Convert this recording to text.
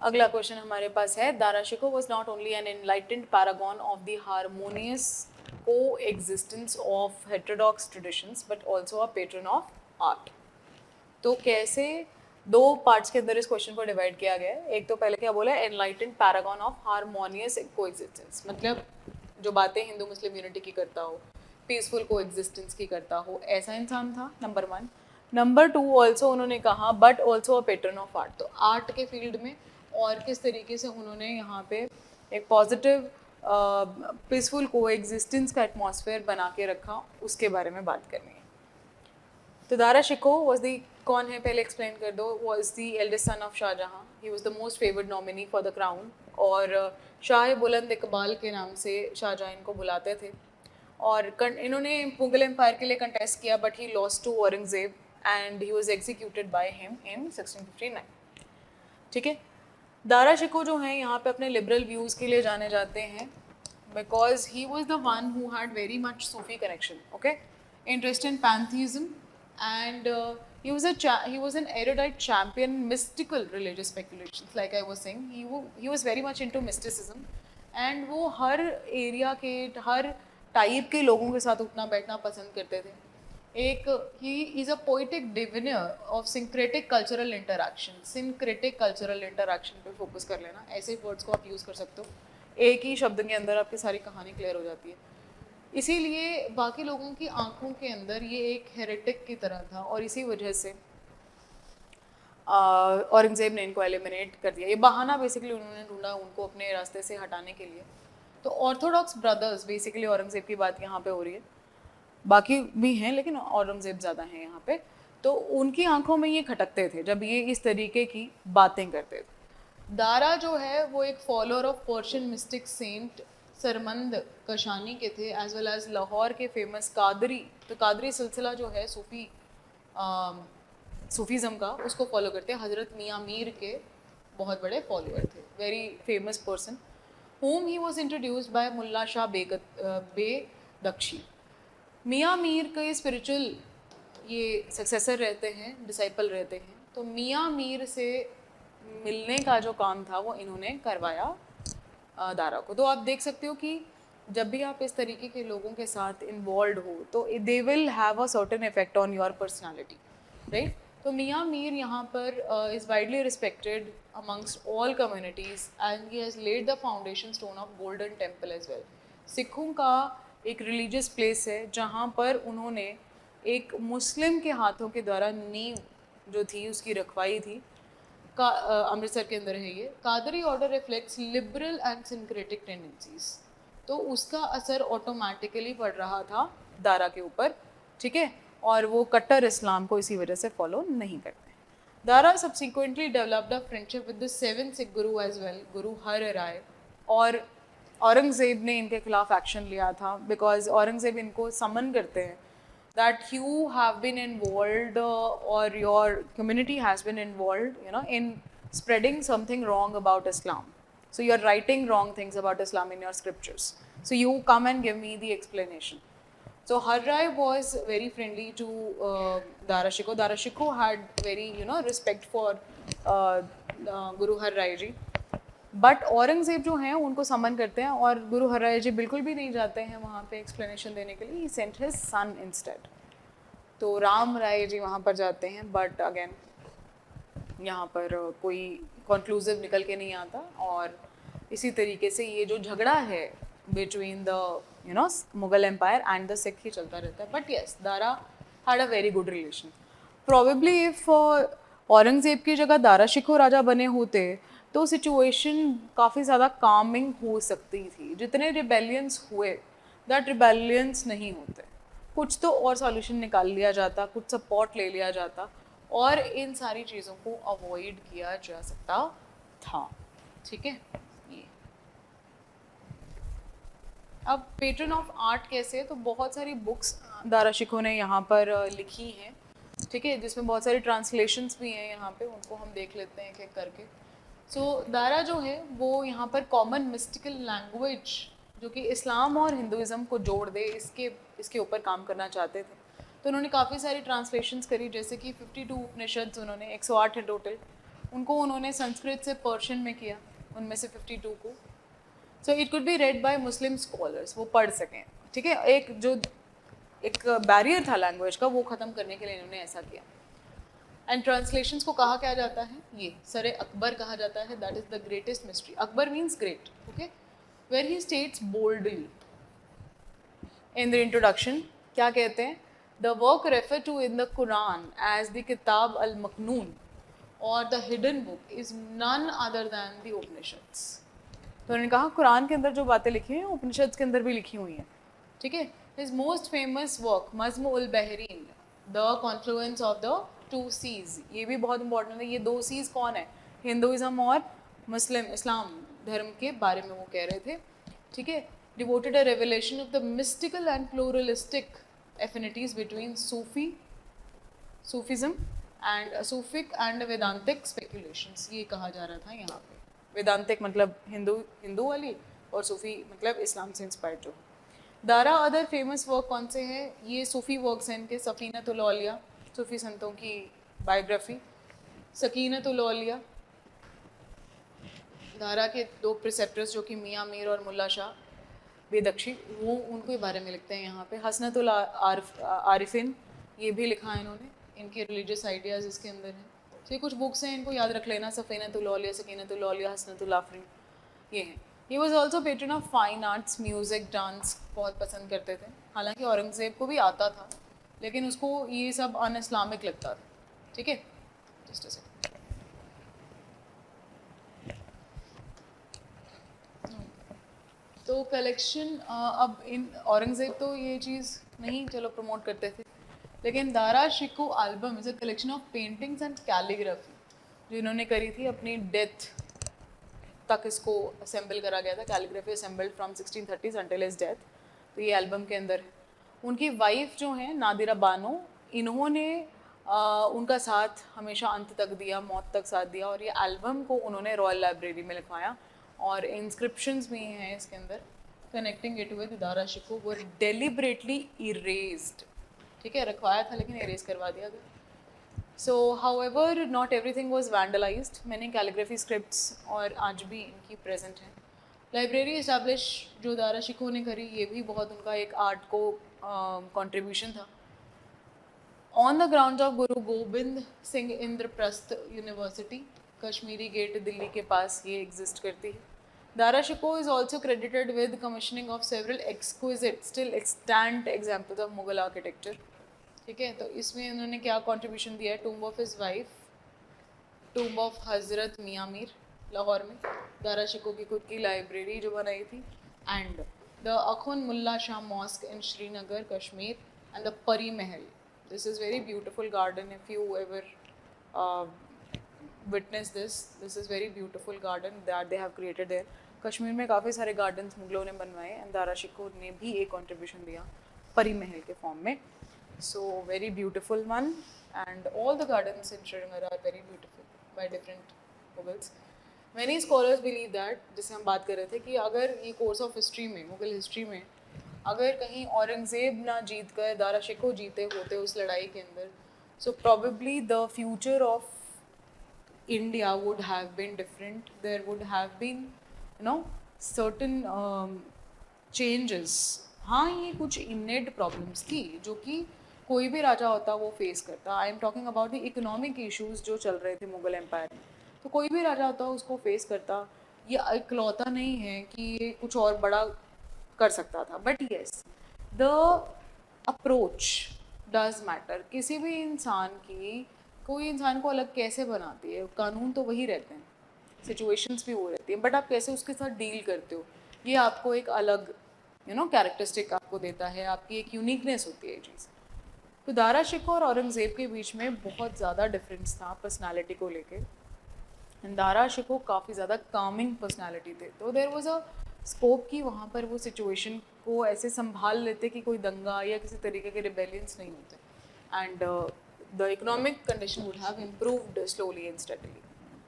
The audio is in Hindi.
अगला क्वेश्चन हमारे पास है, Dara Shikoh was not only an enlightened paragon of the harmonious coexistence of heterodox traditions but also a patron of art. तो कैसे दो पार्ट्स के अंदर इस क्वेश्चन को डिवाइड किया गया है। एक तो पहले क्या बोला है, enlightened Paragon of harmonious coexistence, मतलब जो बातें हिंदू मुस्लिम यूनिटी की करता हो, पीसफुल कोएग्जिस्टेंस की करता हो, ऐसा इंसान था, नंबर 1। नंबर 2 ऑल्सो उन्होंने कहा but also a patron of art, तो आर्ट के फील्ड में और किस तरीके से उन्होंने यहाँ पे एक पॉजिटिव पीसफुल कोएग्जिस्टेंस का एटमॉस्फेयर बना के रखा, उसके बारे में बात करनी है। तो दारा शिकोह वॉज दी, कौन है पहले एक्सप्लेन कर दो, was the eldest son of Shah Jahan, he was the most favoured nominee for the crown, और शाह बुलंद इकबाल के नाम से शाहजहाँ इनको बुलाते थे। और इन्होंने मुगल एम्पायर के लिए कंटेस्ट किया but he lost to Aurangzeb and he was executed by him in 1659। ठीक है, दारा शिकोह जो हैं यहाँ पे अपने लिबरल व्यूज़ के लिए जाने जाते हैं because he was the one who had very much Sufi connection, okay, interest in pantheism, and he was an erudite champion mystical religious speculations, like I was saying. He was very much into mysticism, and वो हर एरिया के हर टाइप के लोगों के साथ उठना बैठना पसंद करते थे। एक he is a poetic diviner of syncretic cultural interaction, syncretic cultural interaction पे फोकस कर लेना, ऐसे वर्ड्स को आप यूज़ कर सकते हो, एक ही शब्द के अंदर आपकी सारी कहानी क्लियर हो जाती है। इसीलिए बाकी लोगों की आंखों के अंदर ये एक हेरेटिक की तरह था, और इसी वजह से औरंगज़ेब ने इनको एलिमिनेट कर दिया। ये बहाना बेसिकली उन्होंने ढूंढा उनको अपने रास्ते से हटाने के लिए। तो ऑर्थोडॉक्स ब्रदर्स, बेसिकली औरंगज़ेब की बात यहाँ पे हो रही है, बाकी भी हैं लेकिन औरंगज़ेब ज़्यादा हैं यहाँ पे। तो उनकी आंखों में ये खटकते थे जब ये इस तरीके की बातें करते थे। दारा जो है वो एक follower of Persian mystic saint Sarmad Kashani के थे, एज वेल एज लाहौर के फेमस कादरी। तो कादरी सिलसिला जो है सूफीज़म का, उसको फॉलो करते हैं। हज़रत मियाँ मीर के बहुत बड़े फॉलोअर थे, very famous person, whom he was introduced by मुल्ला शाह बेदख्शी। मियाँ मीर के स्पिरिचुअल ये सक्सेसर रहते हैं, डिसाइपल रहते हैं। तो मियाँ मीर से मिलने का जो काम था वो इन्होंने करवाया दारा को। तो आप देख सकते हो कि जब भी आप इस तरीके के लोगों के साथ इन्वॉल्व हो तो they will have a certain effect on your personality, right. तो मियाँ मीर यहाँ पर is widely respected amongst all communities and he has laid the foundation stone of Golden Temple as well. सिखों का एक रिलीजियस प्लेस है जहाँ पर उन्होंने एक मुस्लिम के हाथों के द्वारा नींव जो थी उसकी रखवाई थी, का अमृतसर के अंदर है ये। Qadri order reflects liberal and syncretic tendencies, तो उसका असर ऑटोमेटिकली पड़ रहा था दारा के ऊपर, ठीक है, और वो कट्टर इस्लाम को इसी वजह से फॉलो नहीं करते। Dara subsequently developed a friendship with the 7th Sikh Guru as well, गुरु हर राय, और औरंगज़ेब ने इनके खिलाफ एक्शन लिया था बिकॉज औरंगज़ेब इनको समन करते हैं that you have been involved or your community has been involved, you know, in spreading something wrong about Islam. So you're writing wrong things about Islam in your scriptures. So you come and give me the explanation. So Har Rai was very friendly to Dara Shikoh. Dara Shikoh had very, you know, respect for Guru Har Rai ji. But Aurangzeb जो हैं उनको समन करते हैं और गुरु हर राय जी बिल्कुल भी नहीं जाते हैं वहाँ पे एक्सप्लेनेशन देने के लिए। ही सेंट हिज सन इंस्टेड। तो राम राय जी वहाँ पर जाते हैं बट अगेन यहाँ पर कोई कंक्लूसिव निकल के नहीं आता, और इसी तरीके से ये जो झगड़ा है between the you know Mughal empire and the Sikh ही चलता रहता है। But yes, Dara had a very good relation. Probably if Aurangzeb की जगह दारा शिकोह राजा बने होते तो सिचुएशन काफ़ी ज़्यादा कामिंग हो सकती थी। जितने रिबेलियंस हुए दैट रिबेलियंस नहीं होते, कुछ तो और सॉल्यूशन निकाल लिया जाता, कुछ सपोर्ट ले लिया जाता और इन सारी चीज़ों को अवॉइड किया जा सकता था, ठीक है। ये अब पेट्रन ऑफ आर्ट कैसे, तो बहुत सारी बुक्स दारा शिकोह ने यहाँ पर लिखी हैं, ठीक है, जिसमें बहुत सारी ट्रांसलेशंस भी हैं यहाँ पे, उनको हम देख लेते हैं एक-एक करके। सो दारा जो है वो यहाँ पर कॉमन मिस्टिकल लैंग्वेज जो कि इस्लाम और हिंदुज़म को जोड़ दे, इसके ऊपर काम करना चाहते थे। तो उन्होंने काफ़ी सारी ट्रांसलेशंस करी, जैसे कि 52 उपनिषद उन्होंने 108 है टोटल, उनको उन्होंने संस्कृत से पर्शियन में किया, उनमें से 52 को. So it could be red bye Muslim scholars, वो पढ़ सकें. ठीक है, एक बैरियर था लैंग्वेज का, वो ख़त्म करने के लिए इन्होंने ऐसा किया. एंड ट्रांसलेशंस को कहा क्या जाता है, ये सरे अकबर कहा जाता है. That is the greatest mystery. Akbar means great. Okay, where he states boldly in the introduction, क्या कहते हैं, the work refer to in the Quran as the Kitab al मकनून और the hidden book is none other than the Upanishads. तो उन्होंने कहा कुरान के अंदर जो बातें लिखी हैं उपनिषद के अंदर भी लिखी हुई हैं. ठीक है, his most famous work Majma ul Bahrain, the confluence of the two seas, ये भी बहुत इंपॉर्टेंट है. ये दो सीज कौन है, हिंदुइज्म और मुस्लिम इस्लाम धर्म के बारे में वो कह रहे थे. ठीक है, devoted a revelation of the mystical and pluralistic affinities between Sufism and Sufic and Vedantic speculations, ये कहा जा रहा था यहाँ पे. वेदांतिक मतलब हिंदू वाली, और सूफी मतलब इस्लाम से इंस्पायर्ड जो. दारा अदर फेमस वर्क कौन से हैं, ये सूफी वर्क्स हैं इनके. सफीनतुल औलिया, सूफी संतों की बायोग्राफी. सकीनतुल औलिया, दारा के दो प्रिसेप्टर्स जो कि मियाँ मीर और मुल्ला शाह बेदख्शी, वो उनके बारे में लिखते हैं यहाँ पे. हसनतुल आरिफिन, ये भी लिखा है इन्होंने, इनके रिलीजियस आइडियाज़ इसके अंदर हैं. तो ये कुछ बुक्स हैं, इनको याद रख लेना. सफ़ीनतुल औलिया, सकीनतुल औलिया, हसनतुल आफरीन, ये हैं. He was also patron of fine arts, music, dance बहुत पसंद करते थे. हालांकि औरंगज़ेब को भी आता था, लेकिन उसको ये सब अन इस्लामिक लगता था. ठीक है, जस्ट अ सेकंड. तो कलेक्शन, अब इन औरंगज़ेब तो ये चीज़ नहीं चलो प्रमोट करते थे, लेकिन Dara Shikoh album is a collection of paintings and calligraphy जो इन्होंने करी थी अपनी डेथ तक. इसको असेंबल करा गया था, calligraphy assembled from 1630s until his death. तो ये एल्बम के अंदर है. उनकी वाइफ जो हैं नादिरा बानो, इन्होंने उनका साथ हमेशा अंत तक दिया, मौत तक साथ दिया. और ये एल्बम को उन्होंने रॉयल लाइब्रेरी में लिखवाया, और इंस्क्रिप्शंस भी हैं इसके अंदर connecting it with Dara Shikoh were deliberately erased. ठीक है, रखवाया था लेकिन इरेज करवा दिया गया. So, however, not everything was vandalized. मैंने कैलीग्राफी स्क्रिप्ट्स और आज भी इनकी प्रेजेंट हैं. लाइब्रेरी इस्टेब्लिश जो दारा शिको ने करी, ये भी बहुत उनका एक आर्ट को कंट्रीब्यूशन था. On the ground of Guru Gobind Singh Indraprastha university, Kashmiri gate Delhi के पास ये एग्जिस्ट करती है. Dara Shikoh is also credited with commissioning of several exquisite still extent examples of Mughal architecture. ठीक है, तो इसमें उन्होंने क्या कंट्रीब्यूशन दिया है, tomb of his wife, tomb of हज़रत मियाँ मीर लाहौर में, दारा शिको की खुद की लाइब्रेरी जो बनाई थी, and the Akhund Mulla Shah mosque in Srinagar Kashmir, and the Pari Mahal. This is very beautiful garden. If you ever witness this is very beautiful garden that they have created there. Kashmir में काफ़ी सारे गार्डन्स मुगलों ने बनवाए, एंड दारा शिको ने भी एक कॉन्ट्रीब्यूशन दिया परी महल के फॉर्म में. So very beautiful one, and all the gardens in Srinagar are very beautiful by different Mughals. Many scholars believe that, जिसे हम बात कर रहे थे, कि अगर ये कोर्स ऑफ हिस्ट्री में, मुगल हिस्ट्री में, अगर कहीं औरंगज़ेब ना जीत कर दारा शिको जीते होते उस लड़ाई के अंदर, so probably the future of India would have been different. There would have been, you know, certain changes. हाँ, ये कुछ इनेट प्रॉब्लम्स थी जो कि कोई भी राजा होता वो फेस करता. I am talking about the economic issues जो चल रहे थे मुगल एम्पायर में, तो कोई भी राजा होता उसको फेस करता. ये इकलौता नहीं है कि ये कुछ और बड़ा कर सकता था, but yes the approach does matter. किसी भी इंसान की, कोई इंसान को अलग कैसे बनाती है, कानून तो वही रहते हैं, सिचुएशंस भी वो रहती हैं, बट आप कैसे उसके साथ डील करते हो, ये आपको एक अलग कैरेक्टरिस्टिक आपको देता है, आपकी एक यूनिकनेस होती है ये चीज़. तो दारा शिको और औरंगज़ेब के बीच में बहुत ज़्यादा डिफरेंस था पर्सनालिटी को लेके. एंड दारा शिको काफ़ी ज़्यादा कामिंग पर्सनालिटी थे, तो देयर वाज अ स्कोप कि वहाँ पर वो सिचुएशन को ऐसे संभाल लेते कि कोई दंगा या किसी तरीके के रिबेलियंस नहीं होते. And the economic condition would have improved slowly and steadily.